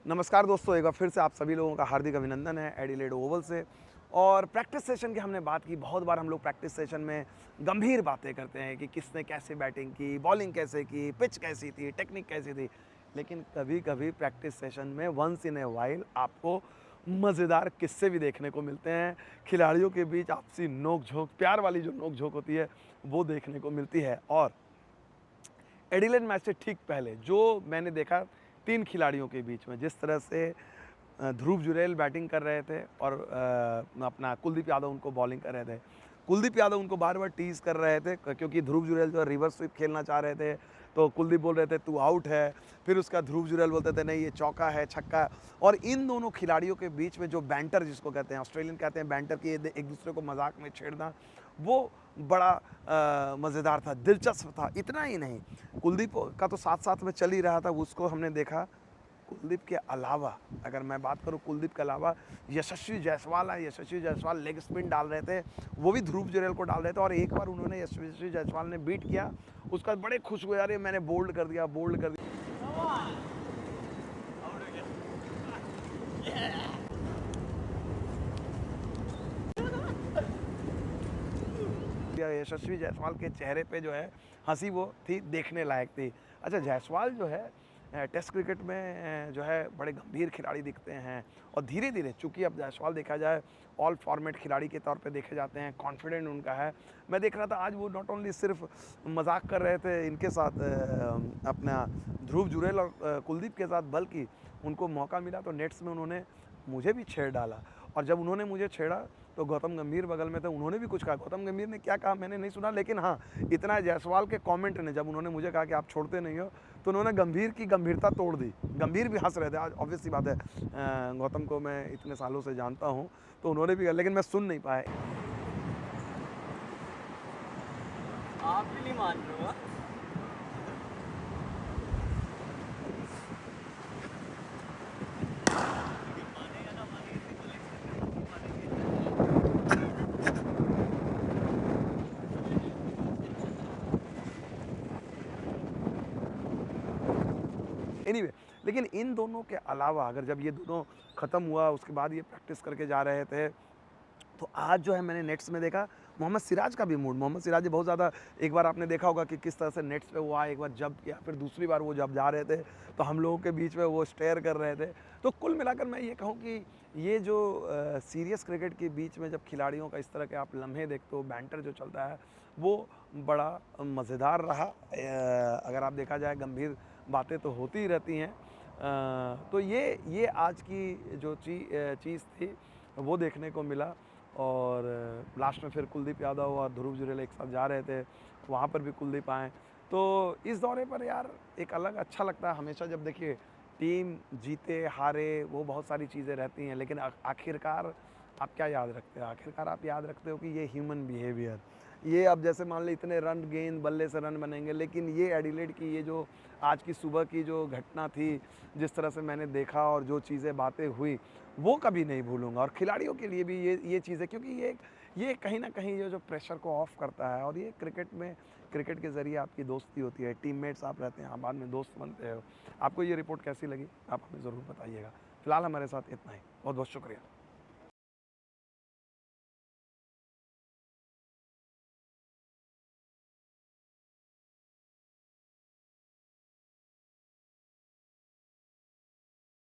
नमस्कार दोस्तों, एक बार फिर से आप सभी लोगों का हार्दिक अभिनंदन है एडिलेड ओवल से। और प्रैक्टिस सेशन की हमने बात की। बहुत बार हम लोग प्रैक्टिस सेशन में गंभीर बातें करते हैं कि किसने कैसे बैटिंग की, बॉलिंग कैसे की, पिच कैसी थी, टेक्निक कैसी थी। लेकिन कभी कभी प्रैक्टिस सेशन में वंस इन ए वाइल आपको मज़ेदार किस्से भी देखने को मिलते हैं। खिलाड़ियों के बीच आपसी नोक झोंक, प्यार वाली जो नोक झोंक होती है वो देखने को मिलती है। और एडिलेड मैच से ठीक पहले जो मैंने देखा 3 खिलाड़ियों के बीच में, जिस तरह से ध्रुव जुरैल बैटिंग कर रहे थे और अपना कुलदीप यादव उनको बॉलिंग कर रहे थे। कुलदीप यादव उनको बार-बार टीज़ कर रहे थे क्योंकि ध्रुव जुरैल जो है रिवर्स स्वीप खेलना चाह रहे थे, तो कुलदीप बोल रहे थे तू आउट है। फिर उसका ध्रुव जुरैल बोलते थे नहीं ये चौका है, छक्का है। और इन दोनों खिलाड़ियों के बीच में जो बैंटर जिसको कहते हैं, ऑस्ट्रेलियन कहते हैं बैंटर की एक दूसरे को मज़ाक में छेड़ना, वो बड़ा मज़ेदार था, दिलचस्प था। इतना ही नहीं, कुलदीप का तो साथ-साथ में चल ही रहा था, उसको हमने देखा। कुलदीप के अलावा अगर मैं बात करूँ, कुलदीप के अलावा यशस्वी जायसवाल है, यशस्वी जायसवाल लेग स्पिन डाल रहे थे, वो भी ध्रुव जुरैल को डाल रहे थे। और एक बार उन्होंने यशस्वी जायसवाल ने बीट किया, उसका बड़े खुश हुए, अरे मैंने बोल्ड कर दिया, बोल्ड कर दिया। यशस्वी जायसवाल के चेहरे पे जो है हंसी वो थी, देखने लायक थी। अच्छा, जायसवाल जो है टेस्ट क्रिकेट में जो है बड़े गंभीर खिलाड़ी दिखते हैं। और धीरे धीरे, चूंकि अब जायसवाल देखा जाए ऑल फॉर्मेट खिलाड़ी के तौर पे देखे जाते हैं, कॉन्फिडेंट उनका है। मैं देख रहा था आज वो नॉट ओनली सिर्फ मजाक कर रहे थे इनके साथ, अपना ध्रुव जुरैल और कुलदीप के साथ, बल्कि उनको मौका मिला तो नेट्स में उन्होंने मुझे भी छेड़ डाला। और जब उन्होंने मुझे छेड़ा तो गौतम गंभीर बगल में थे, उन्होंने भी कुछ कहा। गौतम गंभीर ने क्या कहा मैंने नहीं सुना, लेकिन हाँ, इतना जायसवाल के कमेंट ने, जब उन्होंने मुझे कहा कि आप छोड़ते नहीं हो, तो उन्होंने गंभीर की गंभीरता तोड़ दी। गंभीर भी हंस रहे थे। आज ऑब्वियस सी बात है, गौतम को मैं इतने सालों से जानता हूँ, तो उन्होंने भी कहा, लेकिन मैं सुन नहीं पाया। आप भी नहीं मान रहे हो? एनीवे, लेकिन इन दोनों के अलावा अगर जब ये दोनों ख़त्म हुआ, उसके बाद ये प्रैक्टिस करके जा रहे थे, तो आज जो है मैंने नेट्स में देखा मोहम्मद सिराज का भी मूड। मोहम्मद सिराज जी बहुत ज़्यादा, एक बार आपने देखा होगा कि किस तरह से नेट्स पे वो आए, एक बार जब किया, फिर दूसरी बार वो जब जा रहे थे तो हम लोगों के बीच में वो स्टेयर कर रहे थे। तो कुल मिलाकर मैं ये कहूँ कि ये जो सीरियस क्रिकेट के बीच में जब खिलाड़ियों का इस तरह के आप लम्हे देखते हो, बैंटर जो चलता है, वो बड़ा मज़ेदार रहा। अगर आप देखा जाए, गंभीर बातें तो होती ही रहती हैं। तो ये आज की जो चीज़ थी वो देखने को मिला। और लास्ट में फिर कुलदीप यादव और ध्रुव जुरैल एक साथ जा रहे थे, वहाँ पर भी कुलदीप आए। तो इस दौरे पर यार एक अलग अच्छा लगता है हमेशा। जब देखिए टीम जीते हारे, वो बहुत सारी चीज़ें रहती हैं, लेकिन आखिरकार आप क्या याद रखते हो? आखिरकार आप याद रखते हो कि ये ह्यूमन बिहेवियर, ये अब जैसे मान लो इतने रन, गेंद बल्ले से रन बनेंगे, लेकिन ये एडिलेड की ये जो आज की सुबह की जो घटना थी, जिस तरह से मैंने देखा और जो चीज़ें बातें हुई, वो कभी नहीं भूलूँगा। और खिलाड़ियों के लिए भी ये चीज़ है, क्योंकि ये कहीं न कहीं ये जो प्रेशर को ऑफ करता है। और ये क्रिकेट में, क्रिकेट के ज़रिए आपकी दोस्ती होती है, टीममेट्स आप रहते हैं, आप बाद में दोस्त बनते हो। आपको ये रिपोर्ट कैसी लगी? आप हमें ज़रूर बताइएगा। फिलहाल हमारे साथ इतना ही। बहुत-बहुत शुक्रिया।